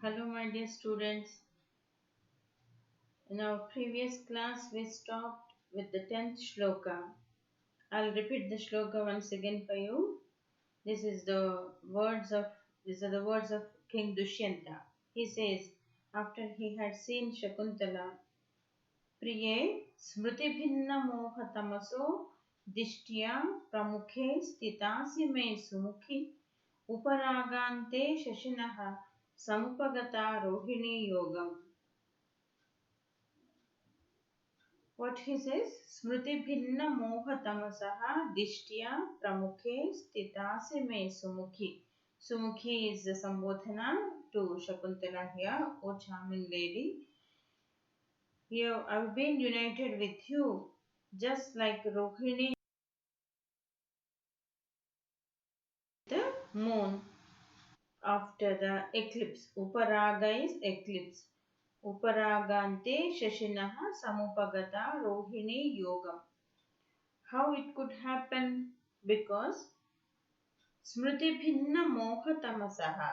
Hello, my dear students. In our previous class, we stopped with the 10th shloka. I'll repeat the shloka once again for you. This is the words of These are the words of King Dushyanta. He says, after he had seen Shakuntala, Priye smrutibhinna moha tamaso dishtya pramukhe stitasi me sumukhi uparagante shashinaha samupagata rohini yogam. What he says, Smriti Bhinna Moha Tamasaha Dishtya Pramukhe Stitasi Me Sumukhi. Sumukhi is the Sambodhana to Shakuntala here, O charming lady. Here I've been united with you, just like Rohini, the moon after the eclipse. Uparaga is eclipse. Uparagante Shashinaha Samupagata Rohini Yogam. How it could happen? Because Smriti Bhinna Moha Tamasaha.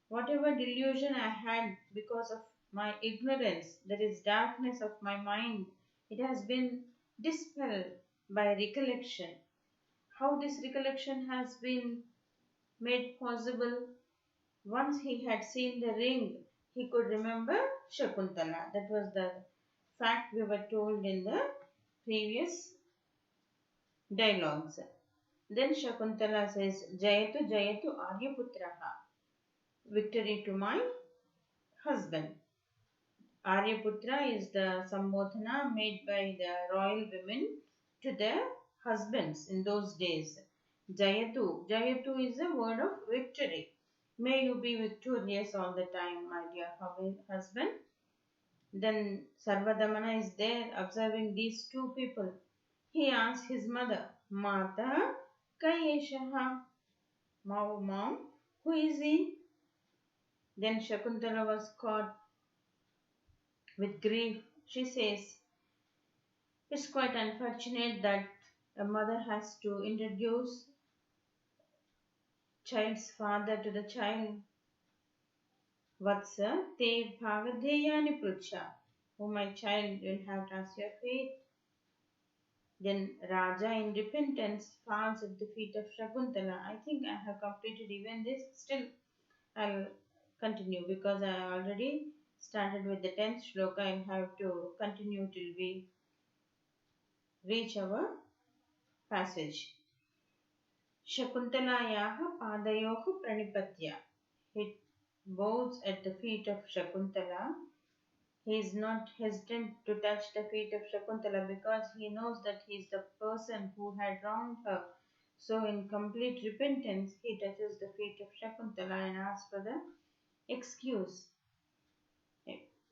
Whatever delusion I had because of my ignorance, that is darkness of my mind, it has been dispelled by recollection. How this recollection has been made possible? Once he had seen the ring, he could remember Shakuntala. That was the fact we were told in the previous dialogues. Then Shakuntala says, Jayatu Jayatu Aryaputraha. Victory to my husband. Aryaputra is the sambodhana made by the royal women to their husbands in those days. Jayatu. Jayatu is a word of victory. May you be victorious all the time, my dear husband. Then Sarvadamana is there observing these two people. He asks his mother, Mata Kayeshaha. Mom, who is he? Then Shakuntala was caught with grief. She says, it's quite unfortunate that a mother has to introduce child's father to the child. Vatsa te bhagadeyani prucha. Oh my child, you'll have to ask your fate. Then Raja in repentance falls at the feet of Shakuntala. I think I have completed even this. Still, I'll continue because I already started with the 10th shloka. I'll have to continue till we reach our passage. Shakuntalayaha padayohu pranipatya. He bows at the feet of Shakuntala. He is not hesitant to touch the feet of Shakuntala because he knows that he is the person who had wronged her. So in complete repentance, he touches the feet of Shakuntala and asks for the excuse.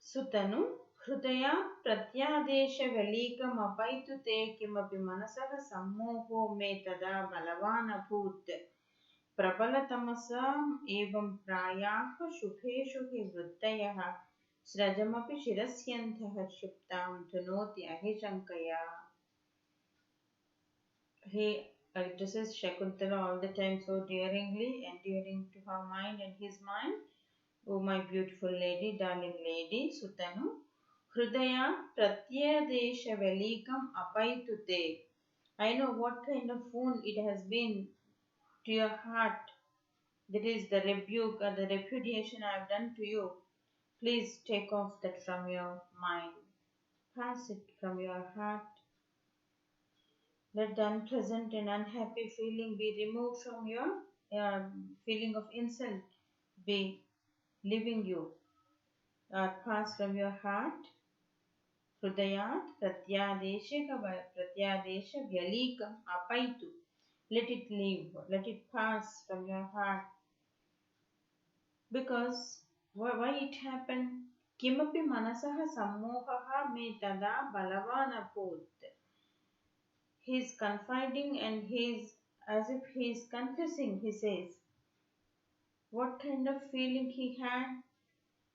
Sutanu हृदया प्रत्यादेशवलीकमपैतु ते किमपि मनसः सम्मोहो मे तदा बलवान् अभूत् प्रबलतमसाम् एवं प्रायाः शुभेषु हि वृत्तयः स्रजमपि शिरस्यन्तः क्षिप्तां धुनोति अहिशङ्कया. He addresses Shakuntala all the time so daringly, endearing to her mind and his mind. Oh, my beautiful lady, darling lady, Sutanu, Hridaya Pratyadesha Velikam Apaitute. I know what kind of wound it has been to your heart. That is the rebuke or the repudiation I have done to you. Please take off that from your mind. Pass it from your heart. Let the unpleasant and unhappy feeling be removed from your feeling of insult. Be leaving you or pass from your heart. Hrudayat pratyadesha vyalikam apaitu. Let it leave, let it pass from your heart. Because why it happened? Kimapi manasaha sammohaha me tada balavan abhut. He is confiding and he is as if he is confessing. He says, what kind of feeling he had?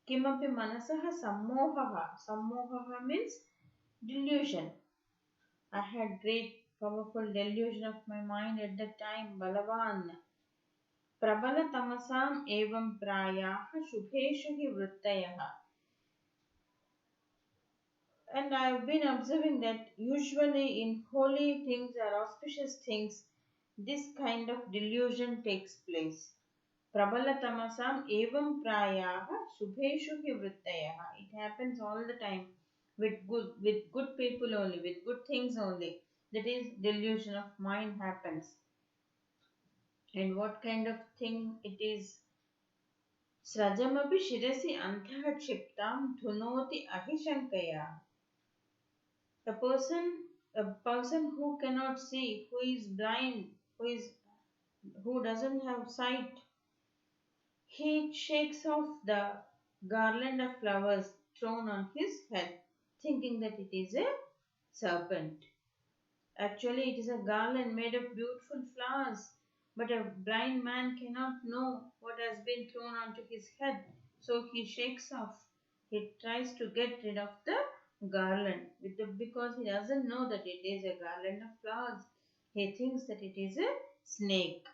Kimapi manasaha sammohaha. Sammohaha means delusion. I had great powerful delusion of my mind at that time, Balavan. प्रबलतमसाम् एवं प्रायाः शुभेषु हि वृत्तयः. And I have been observing that usually in holy things or auspicious things, this kind of delusion takes place. Prabala evam prayaha shubheshu hi vrittayaha. It happens all the time with good people only, with good things only. That is, delusion of mind happens. And what kind of thing it is? Srajamapi shirasi antha kshiptam dhunoti ahishankaya. A person who cannot see, who is blind, who doesn't have sight, he shakes off the garland of flowers thrown on his head, thinking that it is a serpent. Actually, it is a garland made of beautiful flowers, but a blind man cannot know what has been thrown onto his head, so he shakes off. He tries to get rid of the garland because he doesn't know that it is a garland of flowers. He thinks that it is a snake.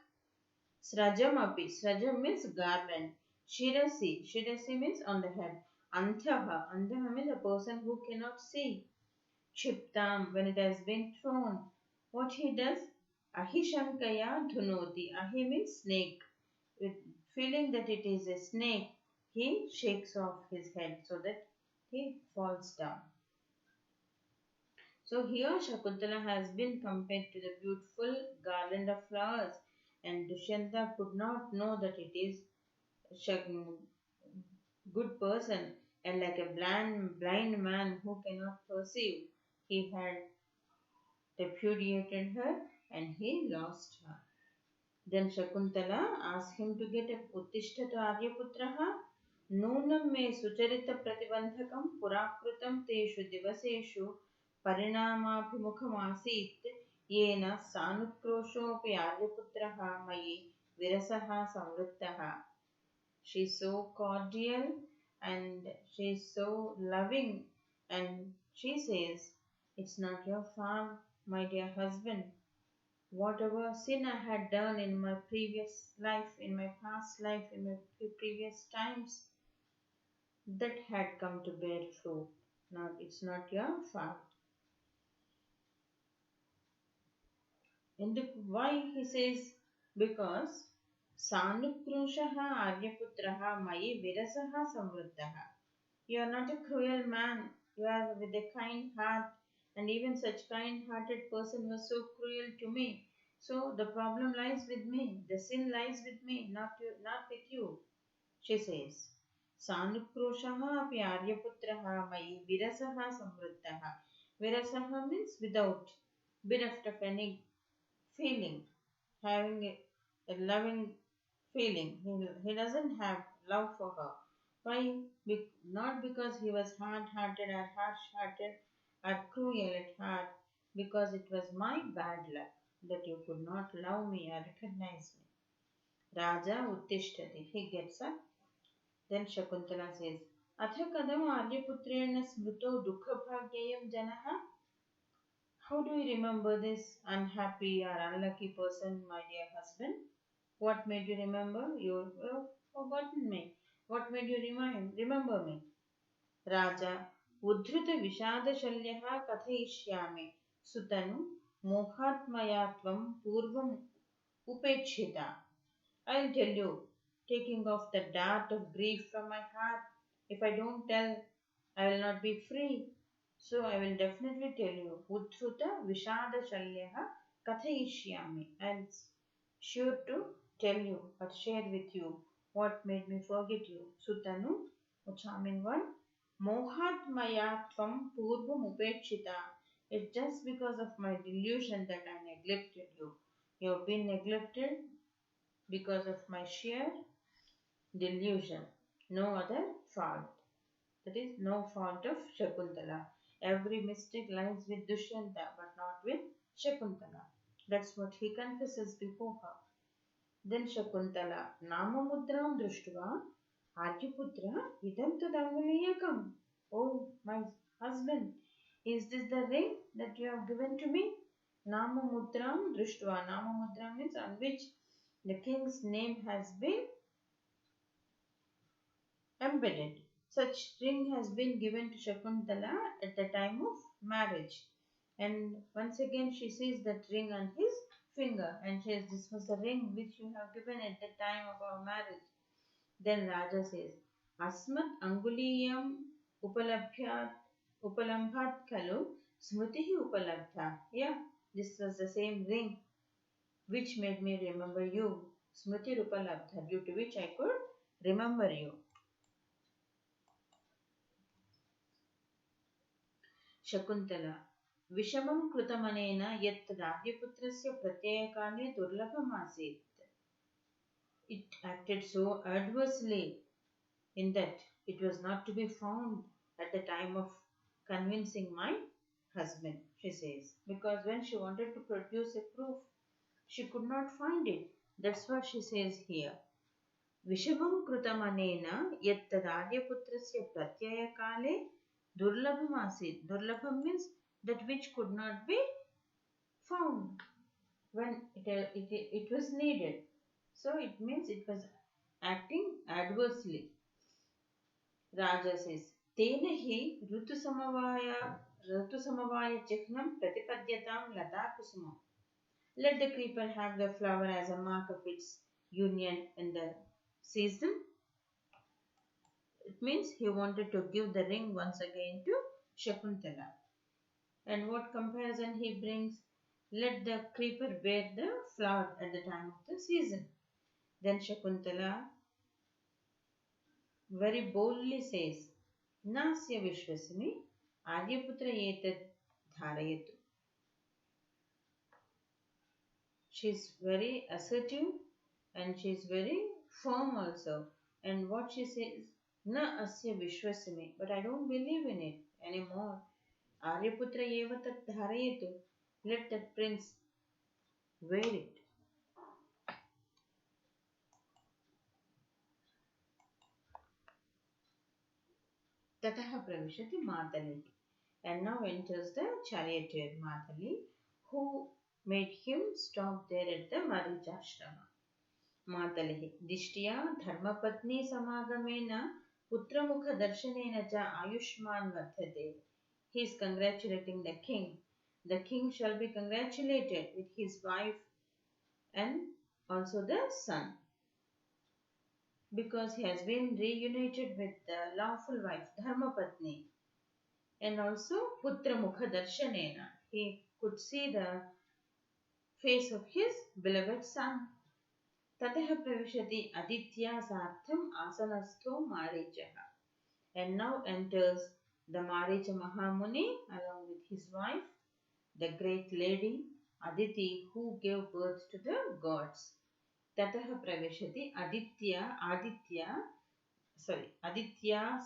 Srajamapi. Srajam means garland. Shirasi. Shirasi means on the head. Anthaha. Anthaha means a person who cannot see. Chiptam, when it has been thrown. What he does? Ahishankaya dhunoti. Ahi means snake. With feeling that it is a snake, he shakes off his head so that he falls down. So here Shakuntala has been compared to the beautiful garland of flowers, and Dushyanta could not know that it is a good person, and like a blind man who cannot perceive, he had repudiated her and he lost her. Then Shakuntala asked him to get up. Uttishtata Aryaputraha Nunam me sucharita pratibandhakam purakrutam teshu divaseshu परिणामाभिमुखमासीत् येन सानुक्रोशोऽपि आर्यपुत्रः मयि विरसः संवृत्तः. She is so cordial and she is so loving, and she says, "It's not your fault, my dear husband. Whatever sin I had done in my previous life, in my past life, in my previous times, that had come to bear fruit. Now it's not your fault." And why he says? Because Sanukrushaha Aryaputraha Mayi Virasaha Samvruttaha. You are not a cruel man. You are with a kind heart, and even such kind-hearted person was so cruel to me. So the problem lies with me. The sin lies with me, not with you. She says. Sanukrushaha api Aryaputraha Mayi Virasaha Samvruttaha. Virasaha means without, bereft of any feeling, having a loving feeling. He doesn't have love for her. Why? Not because he was hard-hearted or harsh-hearted or cruel at heart, because it was my bad luck that you could not love me or recognize me. Raja Uttishtati. He gets up. Then Shakuntala says, Atha kadam Aryaputrena smruto dukkhabhagyayam janaha. How do you remember this unhappy or unlucky person, my dear husband? What made you remember? You have forgotten me. What made you remember me? Raja, Udhrita Vishadashalyaha Kathayishyami Sutanu Mohatmayatvam Purvam Upechita. I'll tell you, taking off the dart of grief from my heart. If I don't tell, I will not be free. So I will definitely tell you. Udhruta Vishada Shalyaha Kathayishyami. I'll sure to tell you or share with you what made me forget you. Sutanu, a charming one. Mohatmaya Tvam Purvam Upechita. It's just because of my delusion that I neglected you. You have been neglected because of my sheer delusion. No other fault. That is no fault of Shakuntala. Every mistake lies with Dushyanta but not with Shakuntala. That's what he confesses before her. Then Shakuntala, Namamudram Društva, Aryaputra, idam tadangaliyakam. Oh, my husband, is this the ring that you have given to me? Namamudram Društva. Namamudra means on which the king's name has been embedded. Such ring has been given to Shakuntala at the time of marriage. And once again she sees that ring on his finger and says, "This was the ring which you have given at the time of our marriage." Then Raja says, "Asmat anguliyam upalambhat kalu smritihi upalabdha." Yeah, this was the same ring which made me remember you. Smriti upalabdha, due to which I could remember you. Shakuntala विषमं कृतमनेन यत् राज्यपुत्रस्य प्रत्ययकाले दुर्लभमासीत्. It acted so adversely in that it was not to be found at the time of convincing my husband, she says. Because when she wanted to produce a proof, she could not find it. That's what she says here. विषमं कृतमनेन यत् राज्यपुत्रस्य प्रत्ययकाले दुर्लभमासीत्. Durlabham means that which could not be found when it was needed. So it means it was acting adversely. Raja says, "Tena hi ऋतुसमवाय चिह्नं प्रतिपद्यतां लता कुसुमम्." Let the creeper have the flower as a mark of its union in the season. It means he wanted to give the ring once again to Shakuntala. And what comparison he brings? Let the creeper bear the flower at the time of the season. Then Shakuntala very boldly says, "Nasya Vishwasini Aryaputra etat dharayatu." She is very assertive and she is very firm also. And what she says, "Na asya Vishwasini," but I don't believe in it anymore. Aryaputra eva tat dharayatu. Let that prince wear it. Tataha pravishati Matali. And now enters the charioteer Matali, who made him stop there at the Marichashrama. Matalihi Dishtiya Dharmapatni Samagamena Putramukha Darshanena cha Ayushman Vardhate. He is congratulating the king. The king shall be congratulated with his wife and also the son, because he has been reunited with the lawful wife Dharmapatni. And also Putra Mukha Darshanena. He could see the face of his beloved son. Tataha pravishati Aditya Sartham Asanastho Marichaha. And now enters the Maricha Mahamuni along with his wife, the great lady Aditi, who gave birth to the gods. Tataha pravishati Aditya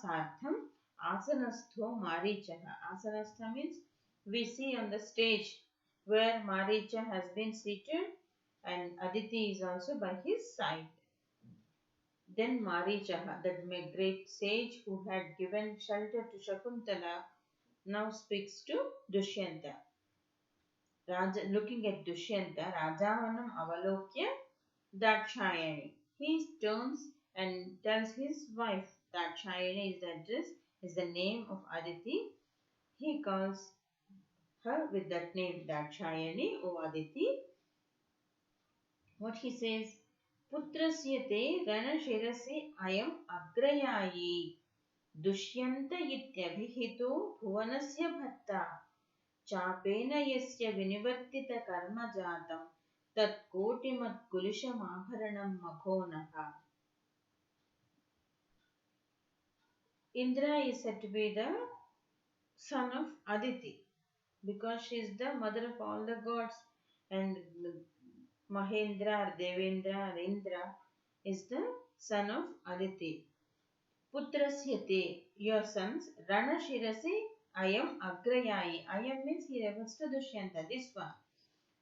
Sartham Asanastho Marichaha. Asanastha means we see on the stage where Maricha has been seated and Aditi is also by his side. Then Marichaha, that great sage who had given shelter to Shakuntala, now speaks to Dushyanta. Raja, looking at Dushyanta, Rajavanam Avalokya Dakshayani. He turns and tells his wife, Dakshayani is the address, is the name of Aditi. He calls her with that name, Dakshayani, O Aditi. What he says, Putrasya te ranashirasi ayam agrayayi Dushyanta ityabhihito bhuvanasya bhatta Chapena yasya vinivartita karma jatam tat kotimat kulisham abharanam makhonaha. Indra is said to be the son of Aditi because she is the mother of all the gods, and Mahendra, Devendra, Indra is the son of Aditi. Putrasyate, your sons, Rana Shirasi, Ayam Agrayayi. Ayam means he refers to Dushyanta, this one.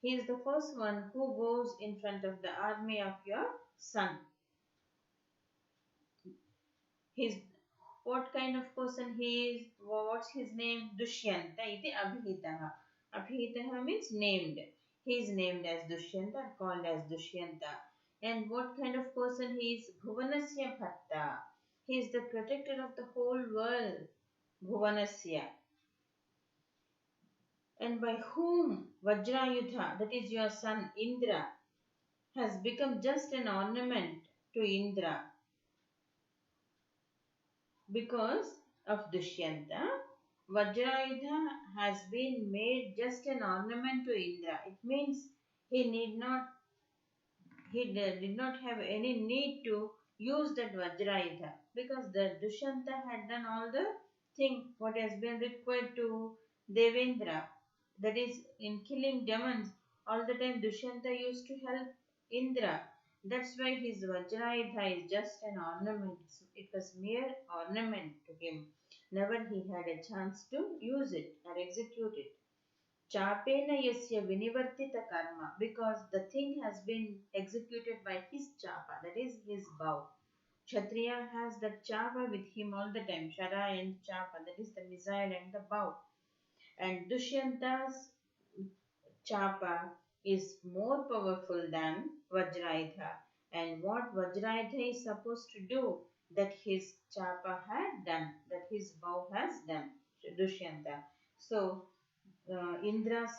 He is the first one who goes in front of the army of your son. His what kind of person he is? What's his name? Dushyanta iti Abhihitaha. Abhihitaha means named. He is named as Dushyanta, called as Dushyanta. And what kind of person he is? Bhuvanasya Bhatta. He is the protector of the whole world. Bhuvanasya. And by whom Vajrayudha, that is your son Indra, has become just an ornament to Indra. Because of Dushyanta, Vajrayudha has been made just an ornament to Indra. It means he did not have any need to use that Vajrayudha, because the Dushyanta had done all the thing what has been required to Devendra. That is, in killing demons, all the time Dushyanta used to help Indra. That's why his Vajrayudha is just an ornament. It was mere ornament to him. Never he had a chance to use it or execute it. Chapena yasya vinivartita karma, because the thing has been executed by his chapa, that is his bow. Kshatriya has the chapa with him all the time, Shara and chapa, that is the missile and the bow. And Dushyanta's chapa is more powerful than Vajrayudha. And what Vajrayudha is supposed to do, that his chapa had done, that his bow has done, Dushyanta. So, Indra's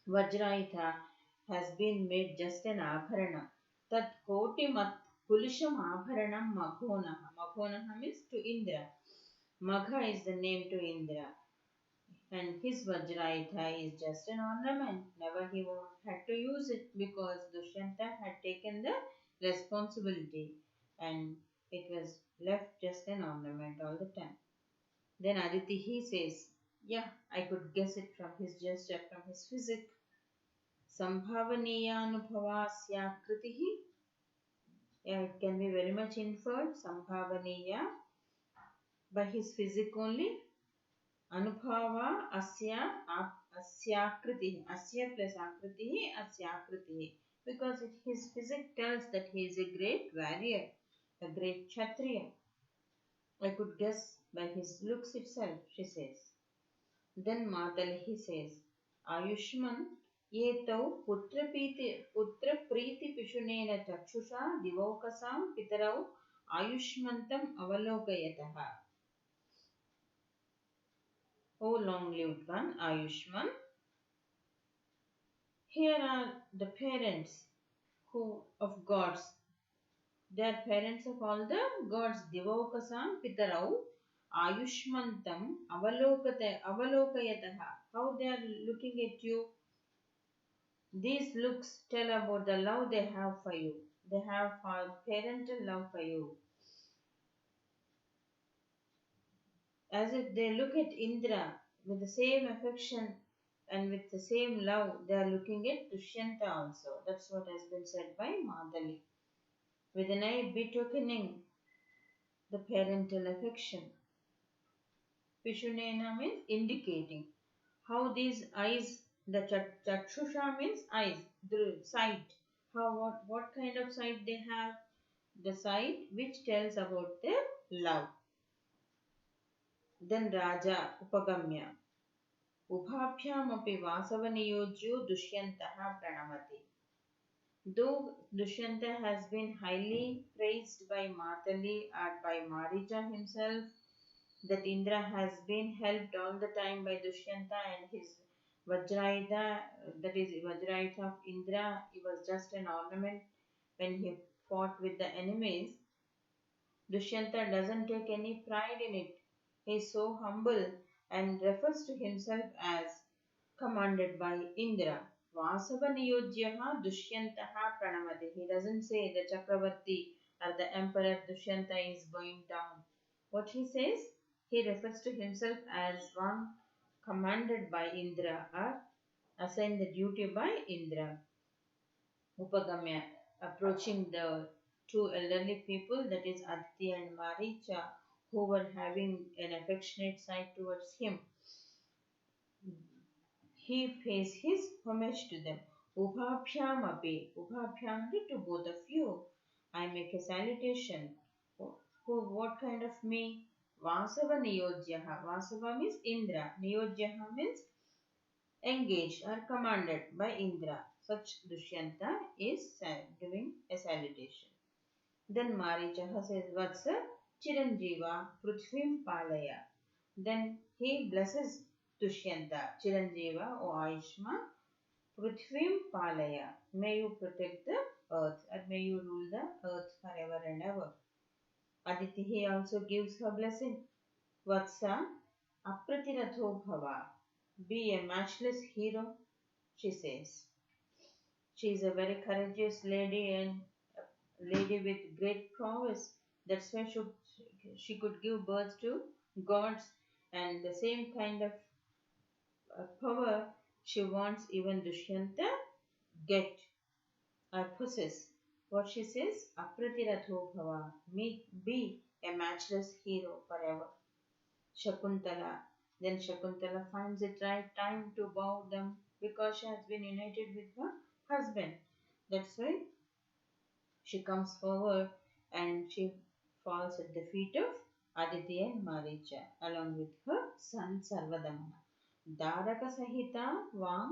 Vajrayudha has been made just an abharana. Tat koti mat kulisham abharanam maghonaha. Maghonaha means to Indra. Magha is the name to Indra. And his Vajrayudha is just an ornament. Never he had to use it, because Dushyanta had taken the responsibility and it was left just an ornament all the time. Then Aditi he says, yeah, I could guess it from his gesture, from his physique. Sambhavaniyānubhavāsya kritihi. Yeah, it can be very much inferred. Sambhavaniya, by his physique only. Anubhava asya kritihi. Asya plus akritihi, asya kritihi. Because his physique tells that he is a great warrior, a great Kshatriya. I could guess by his looks itself, she says. Then Matali says, Ayushman Yetau putra-priti pishunena chakshusha divaukasam pitarau ayushmantam avalokayataha. O long-lived one, Ayushman. Here are the parents of gods. They are parents of all the gods. Divaukasam pitarau ayushmantam avalokayataha. How they are looking at you. These looks tell about the love they have for you. They have parental love for you. As if they look at Indra with the same affection and with the same love, they are looking at Dushyanta also. That's what has been said by Madali. With an eye betokening the parental affection. Pishunena means indicating. How these eyes, the chakshusha means eyes, the sight. What kind of sight they have? The sight which tells about their love. Then Raja Upagamya. Ubhabhyamapi Vasavaniyojyo Dushyantaha Pranamati. Though Dushyanta has been highly praised by Matali or by Maricha himself, that Indra has been helped all the time by Dushyanta and his Vajrayudha, that is Vajrayudha of Indra, he was just an ornament when he fought with the enemies. Dushyanta doesn't take any pride in it. He is so humble and refers to himself as commanded by Indra. Vasava Niyojyaha Dushyantaha Pranamati. He doesn't say the Chakravarti or the Emperor Dushyanta is going down. What he says? He refers to himself as one commanded by Indra or assigned the duty by Indra. Upagamya, approaching the two elderly people, that is Aditi and Maricha, who were having an affectionate side towards him. He pays his homage to them. Ubhabhyam api. Ubhabhyam to both of you. I make a salutation. What kind of me? Vasava Niyojyaha. Vasava means Indra. Niyojyaha means engaged or commanded by Indra. Such Dushyanta is giving a salutation. Then Marichaha says, Vatsa Chiranjeeva Prithvim Palaya. Then he blesses Dushyanta, Chiranjeeva, O Aishma, Prithvim Palaya. May you protect the earth, and may you rule the earth forever and ever. Aditi, he also gives her blessing. Vatsa Apratiratho Bhava. Be a matchless hero, she says. She is a very courageous lady and a lady with great prowess. That's why she could give birth to gods, and the same kind of power she wants even Dushyanta get or possess. What she says, Apratiratho Bhava, be a matchless hero forever. Shakuntala. Then Shakuntala finds it right time to bow them because she has been united with her husband. That's why she comes forward and she falls at the feet of Aditi and Maricha along with her son Sarvadamana. Daraka Sahita Vam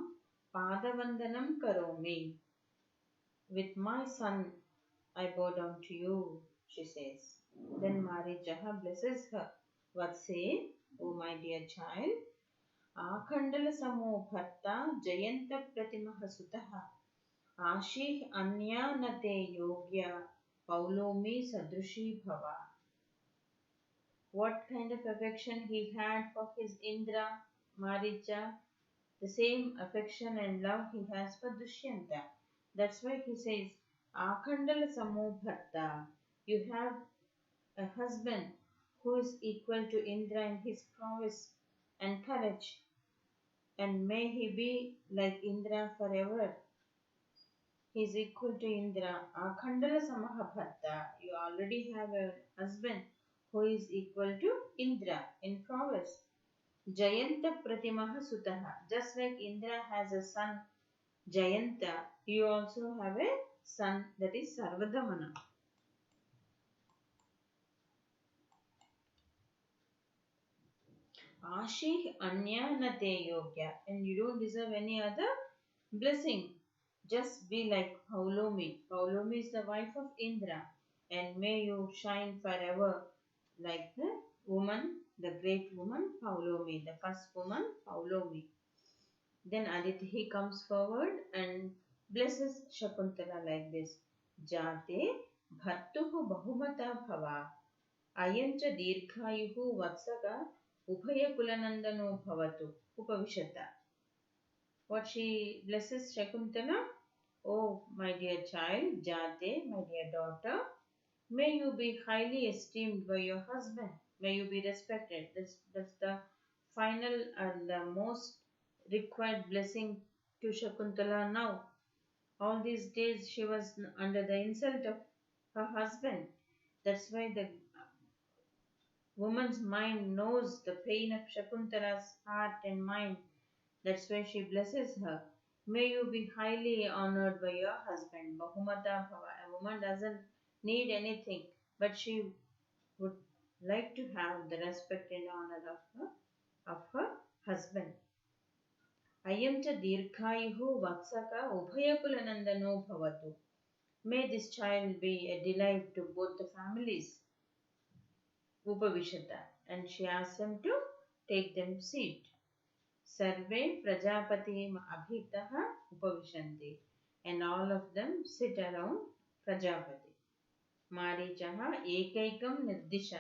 Padavandanam Karomi. With my son I bow down to you, she says. Then Marichaha blesses her. What say, O my dear child? Akhandala Samo Bharta Jayanta Pratimaha Sutaha Ashih Anya Nate Yogya Paulomi Sadrushi Bhava. What kind of affection he had for his Indra, Maricha, the same affection and love he has for Dushyanta. That's why he says, Akhandala Samo Bharta. You have a husband who is equal to Indra in his prowess and courage, and may he be like Indra forever. He is equal to Indra. Akhandala Samaha Bharta. You already have a husband who is equal to Indra in prowess. Jayanta Pratimaha Sutaha. Just like Indra has a son Jayanta, you also have a son, that is Sarvadamana. Ashih Anya Nate Yogya. And you don't deserve any other blessing. Just be like Paulomi. Paulomi is the wife of Indra. And may you shine forever like the woman, the great woman Paulomi, the first woman Paulomi. Then Aditi comes forward and blesses Shakuntala like this. Jate bhattuhu bahumata bhava ayancha dirghayuhu vatsaka ubhaya kulanandano bhavatu upavishata. What she blesses Shakuntala? Oh, my dear child, Jate, my dear daughter, may you be highly esteemed by your husband. May you be respected. That's the final and the most required blessing to Shakuntala now. All these days she was under the insult of her husband. That's why the woman's mind knows the pain of Shakuntala's heart and mind. That's why she blesses her. May you be highly honored by your husband. Bahumata Bhava. A woman doesn't need anything, but she would like to have the respect and honor of her husband. Ayam cha dirghayuhu vatsaka ubhayakulanandano bhavatu. May this child be a delight to both the families. Upavishata. And she asks them to take them seat. Sarve Prajapati Abhitaha Upavishanti. And all of them sit around Prajapati. Marichaha Ekaikam Nirdisha.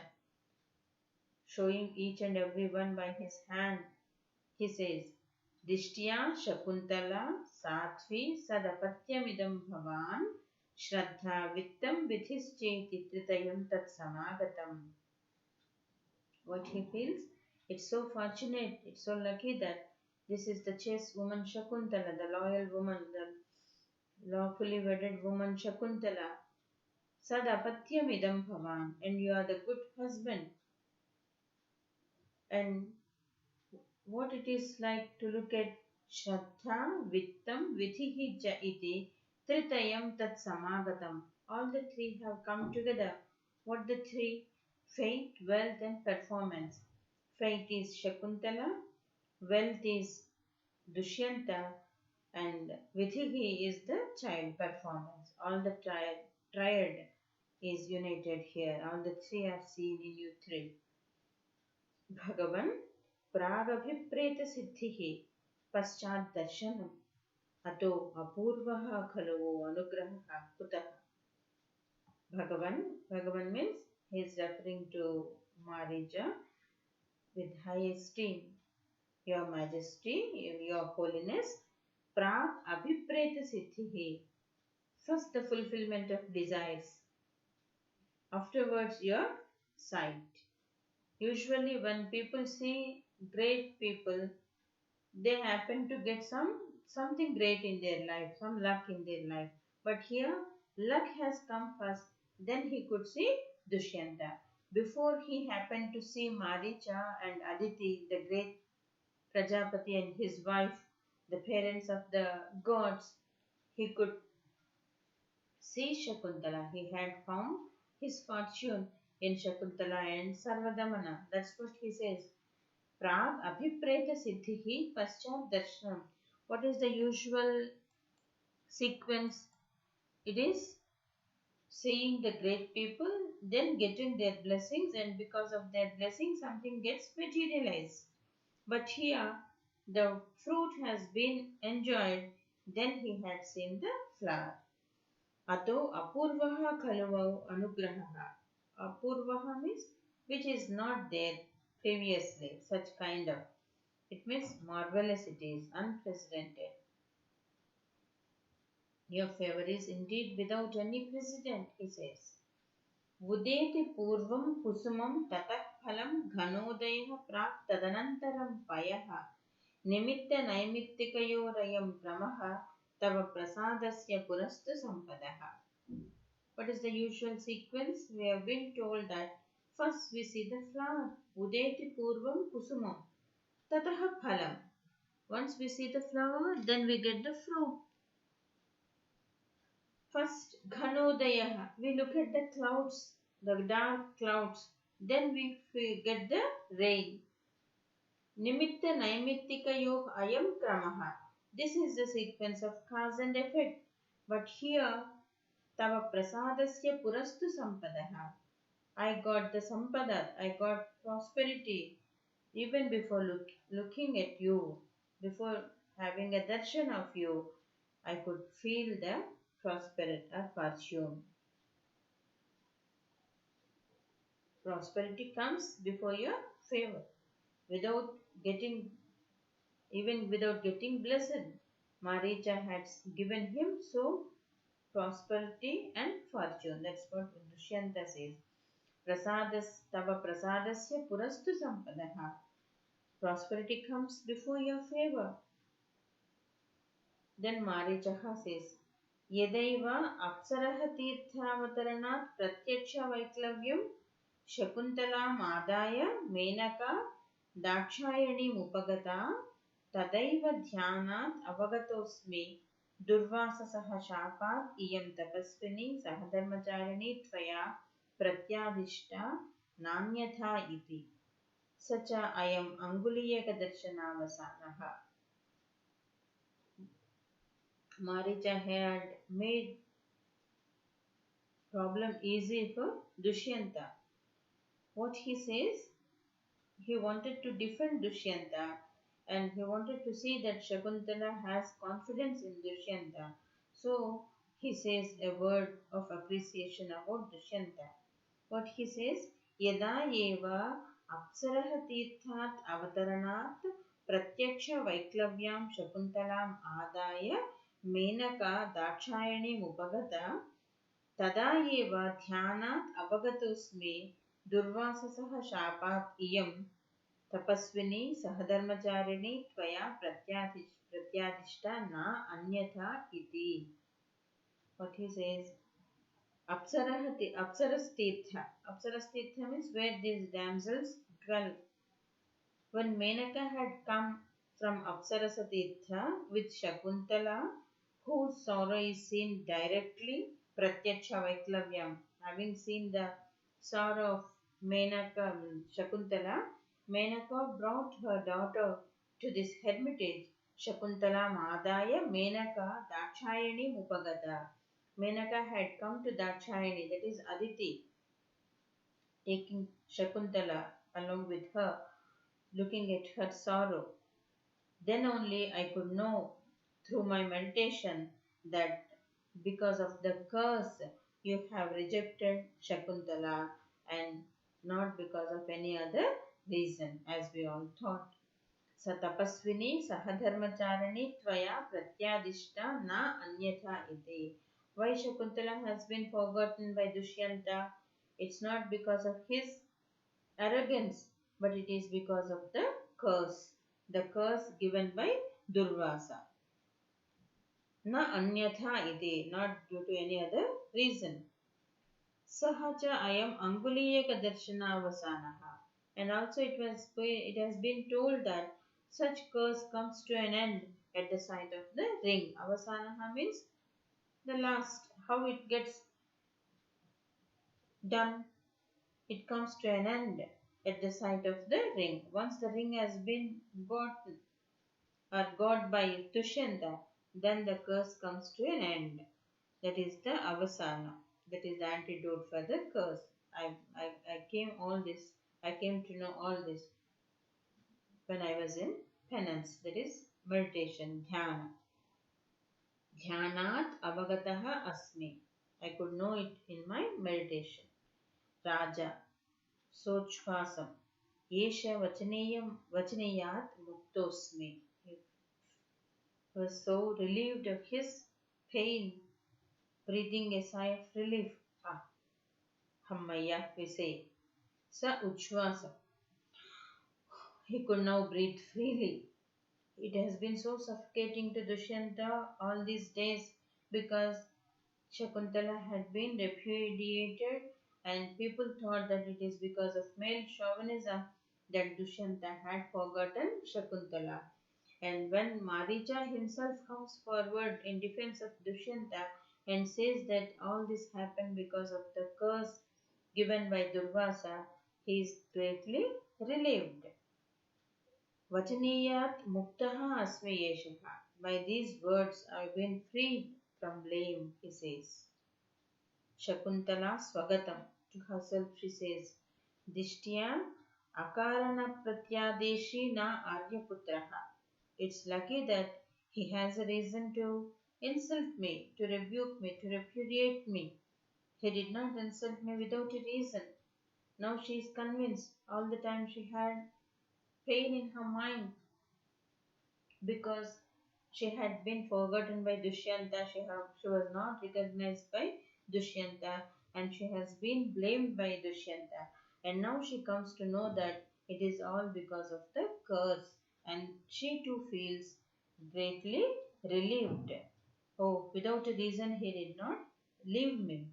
Showing each and every one by his hand. He says, Dishtya Shakuntala Satvi Sadapatyamidam Bhavan Shraddha Vittam Vidhischeti Tritayam Tat Samagatam. What he feels? It's so fortunate, it's so lucky that this is the chaste woman Shakuntala, the loyal woman, the lawfully wedded woman Shakuntala. Sadapatyam idam bhavan, and you are the good husband. And what it is like to look at Shraddha, Vittam, Vidhihi ja iti, Tritayam tat samagatam. All the three have come together. What the three? Faith, wealth and performance. Faith is Shakuntala, wealth is Dushyanta, and Vidhihi is the child performance. All the triad is united here. All the three are seen in you three. Bhagavan Pragabhipreta Siddhihi Paschat Darshanam Ato Apurvaha Khalo Anugraha Kutaha. Bhagavan means he is referring to Marija with high esteem. Your Majesty, Your Holiness, Prag Abhipreta Siddhihi. First, the fulfillment of desires. Afterwards, your sight. Usually, when people see great people, they happen to get something great in their life, some luck in their life. But here, luck has come first. Then he could see Dushyanta. Before he happened to see Maricha and Aditi, the great Prajapati and his wife, the parents of the gods, he could see Shakuntala. He had found his fortune in Shakuntala and Sarvadamana. That's what he says. Prag Abhipreta Siddhihi Paschat Darshanam. What is the usual sequence? It is seeing the great people, then getting their blessings, and because of their blessings, something gets materialized. But here, the fruit has been enjoyed, then he had seen the flower. Ato apurvaha khaluvau anugrahaha. Apurvaha means which is not there previously, such kind of. It means marvelous, it is unprecedented. Your favor is indeed without any precedent, he says. Udeti purvam kusumam tatah phalam ghanodayah prak tadanantaram payaha nimitta naimitikayorayam pramaha tava prasadasya purastu sampadaha. What is the usual sequence? We have been told that first we see the flower. Udeti purvam kusumam tatah phalam. Once we see the flower, then we get the fruit. First, Ghanodaya. We look at the clouds, the dark clouds. Then we get the rain. Nimitta Naimittika Yog Ayam Kramaha. This is the sequence of cause and effect. But here, Tava Prasadasya Purastu Sampadaha. I got the Sampada, I got prosperity. Even before looking at you, before having a darshan of you, I could feel the prosperity or fortune. Prosperity comes before your favor. Without getting blessed, Maricha had given him so prosperity and fortune. That's what Dushyanta says. Tava prasadasya purastu sampadaha. Prosperity comes before your favor. Then Marichaha says, Yadaiva apsaraha tirthavataranath pratyaksha vaiklavyam Shakuntalam adaya menaka dakshayani mupagata tadaiva dhyanat avagatosmi durvasasaha shapat iyam tapasvini sahadharmacharini tvaya pratyadishta nanyatha iti sacha ayam anguliyaka darshanavasanaha. Maricha had made problem easy for Dushyanta. What he says, he wanted to defend Dushyanta and he wanted to see that Shakuntala has confidence in Dushyanta. So he says a word of appreciation about Dushyanta. What he says, Yada eva apsaraha tirthat avataranat pratyaksha vaiklavyam Shakuntalam adaya menaka dakshayani mupagata tada eva dhyanat avagatosmi durvasasaha shapat iyam tapasvini sahadharmacharini tvaya pratyadishta na anyatha iti. What he says, Apsaras Tirtha. Apsaras Tirtha means where these damsels dwell. When Menaka had come from Apsarasa Tirtha with Shakuntala, whose sorrow is seen directly, Pratyaksha Vaiklavyam, having seen the sorrow of Shakuntala, Menaka brought her daughter to this hermitage. Shakuntalam Adaya Menaka Dakshayani Mupagata. Menaka had come to Dakshayani, that is Aditi, taking Shakuntala along with her, looking at her sorrow. Then only I could know through my meditation that because of the curse you have rejected Shakuntala and not because of any other reason, as we all thought. Satapasvini Sahadharmacharani Tvaya Pratyadishta Na Anyatha Iti. Why Shakuntala has been forgotten by Dushyanta? It's not because of his arrogance, but it is because of the curse given by Durvasa. Na anyatha iti, not due to any other reason. Sahacha ayam anguliyaka darshanavasanaha. And also it has been told that such curse comes to an end at the sight of the ring. Avasanaha means the last, how it gets done. It comes to an end at the sight of the ring. Once the ring has been gotten or got by Dushyanta, then the curse comes to an end. That is the avasana. That is the antidote for the curse. I came to know all this when I was in penance. That is meditation, dhyana. Dhyanat avagataha asmi. I could know it in my meditation. Raja. Sochvasam. Yesha vachaneyat muktosmi. He was so relieved of his pain, breathing a sigh of relief. Hammaya, we say. Sa uchvasa. He could now breathe freely. It has been so suffocating to Dushyanta all these days because Shakuntala had been repudiated and people thought that it is because of male chauvinism that Dushyanta had forgotten Shakuntala. And when Maricha himself comes forward in defense of Dushyanta and says that all this happened because of the curse given by Durvasa, he is greatly relieved. Vachaniyat muktaha asmi yeshaha. By these words I have been freed from blame, he says. Shakuntala swagatam. To herself she says, Dishtiyam akarana pratyadeshi na aryaputraha. It's lucky that he has a reason to insult me, to rebuke me, to repudiate me. He did not insult me without a reason. Now she is convinced. All the time she had pain in her mind because she had been forgotten by Dushyanta. She was not recognized by Dushyanta and she has been blamed by Dushyanta. And now she comes to know that it is all because of the curse and she too feels greatly relieved. Oh, without a reason he did not leave me.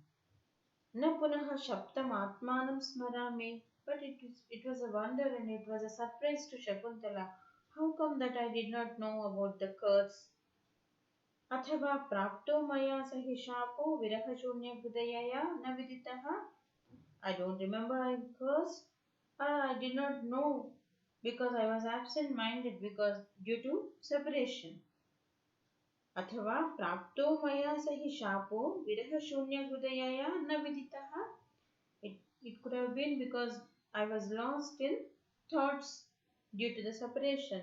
Na punaha shaptam atmanam smarami. But it was a wonder and it was a surprise to Shakuntala. How come that I did not know about the curse? Athava prapto maya sahi shapo virahashunya hridayaya na viditaha. I don't remember I cursed. I did not know because I was absent-minded because due to separation. Athava prapto maya sahi shapo virahashunya hridayaya na viditaha. It could have been because I was lost in thoughts due to the separation.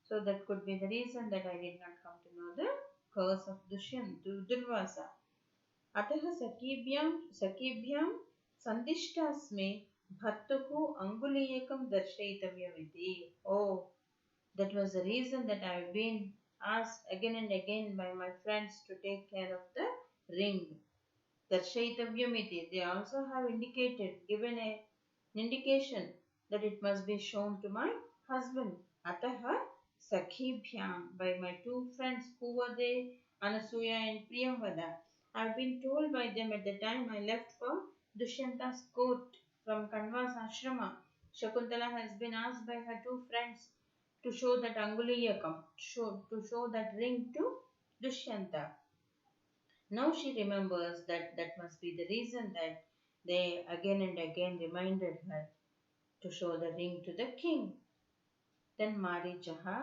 So that could be the reason that I did not come to know the curse of Durvasa. Ataha sakibhyam sandishtasme bhattuhu anguliyakam darshayitavyamiti. Oh, that was the reason that I have been asked again and again by my friends to take care of the ring. Darshayitavyamiti. They also have given an indication that it must be shown to my husband. Ataha sakhibhyam, by my two friends. Who were they? Anasuya and Priyamvada. I have been told by them at the time I left for Dushyanta's court from Kanva's ashrama. Shakuntala has been asked by her two friends to show that Anguliyakam, to show that ring to Dushyanta. Now she remembers that must be the reason that they again and again reminded her to show the ring to the king. Then Marichaha,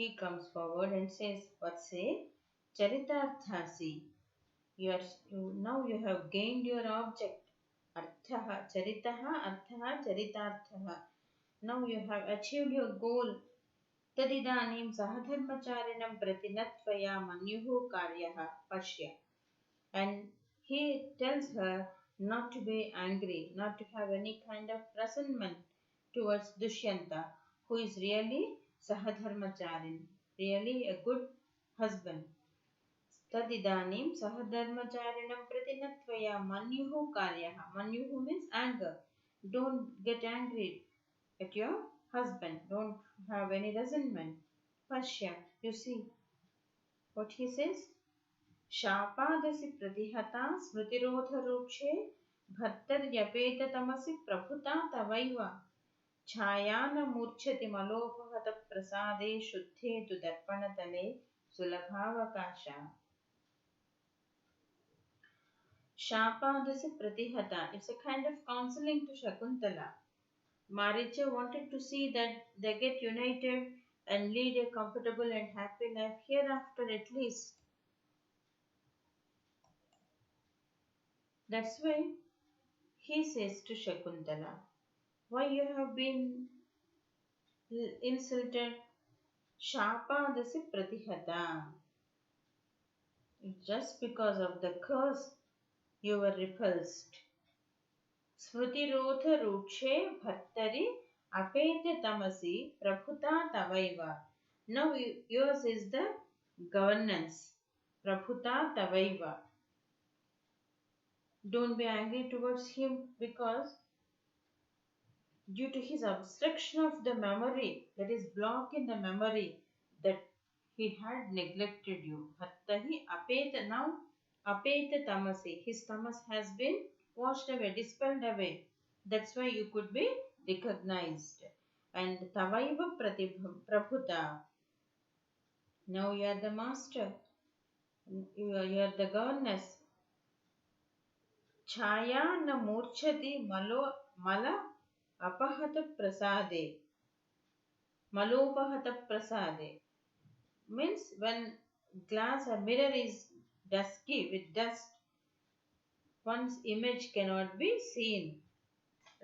he comes forward and says, Vatse, Charitarthasi. Now you have gained your object. Arthaha, Charitaha, Arthaha, Charitarthaha. Now you have achieved your goal. Tadidanim Sahadharmacharinam Pratinattvaya Manyuhu Karyaha Pashya. And he tells her not to be angry, not to have any kind of resentment towards Dushyanta, who is really Sahadharmacharin, really a good husband. Tadidanim Sahadharmacharinam Pratinattvaya Manyuhu Karyaha. Manyuhu means anger. Don't get angry at your husband. Don't have any resentment. Pashya, you see what he says? शापादसि प्रतिहता स्मृतिरोधरूक्षे भर्तर्यपेततमसि प्रभुता तवैव छाया न मूर्च्छति मलोपहतप्रसादे शुद्धे तु दर्पणतले सुलभावकाशा. Shapadasi Pratihata. It's a kind of counseling to Shakuntala. Maricha wanted to see that they get united and lead a comfortable and happy life hereafter at least. That's why he says to Shakuntala, why you have been insulted? Shapadasi Pratihata. Just because of the curse, you were repulsed. Smrutirodha rukshe bhattari apete tamasi prabhuta tavaiva. Now yours is the governance. Prabhuta tavaiva. Don't be angry towards him because due to his obstruction of the memory, that is block in the memory, that he had neglected you. Bhattahi apeta. Now apeta tamasi. His tamas has been washed away, dispelled away. That's why you could be recognized. And tavaiva prabhuta. Now you are the master. You are the governess. Chaya na murchati mala apahata prasade. Malopahata prasade. Means when glass or mirror is dusky with dust, one's image cannot be seen.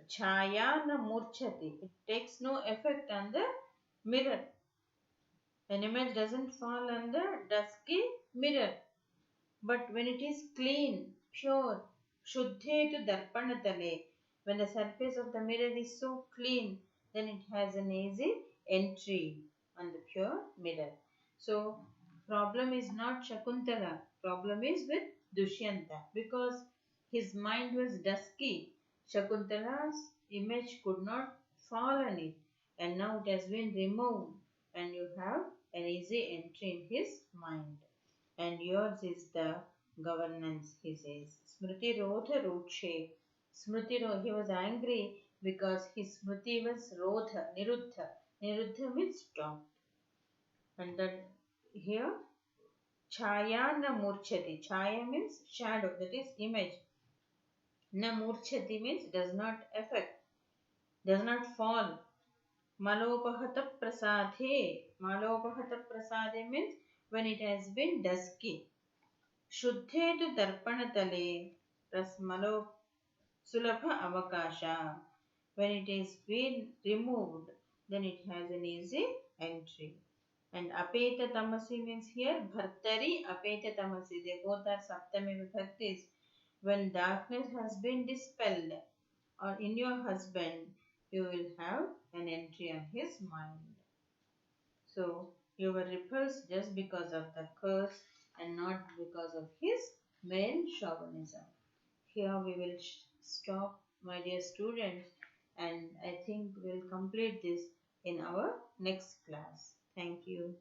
Chaya na murchati. It takes no effect on the mirror. An image doesn't fall on the dusky mirror. But when it is clean, pure, shuddhe tu darpanatale, when the surface of the mirror is so clean, then it has an easy entry on the pure mirror. So, problem is not Shakuntala. Problem is with Dushyanta because his mind was dusky. Shakuntala's image could not fall on it, and now it has been removed, and you have an easy entry in his mind. And yours is the governance, he says. Smriti Rodha Rukshe. Smriti Rodha, he was angry because his Smriti was Rodha, Niruddha. Niruddha means stopped. And that here, Chaya na murchati. Chaya means shadow, that is image. Na murchati means does not affect, does not fall. Malopahata prasade. Malopahata prasade means when it has been dusky. Shuddhe tu darpanatale prasmalo sulabha avakasha. When it is been removed, then it has an easy entry. And apeta tamasi means here bhartari apeta tamasi. They both are saptami vibhaktis. When darkness has been dispelled or in your husband, you will have an entry on his mind. So you were repulsed just because of the curse and not because of his male chauvinism. Here we will stop, my dear students, and I think we'll complete this in our next class. Thank you.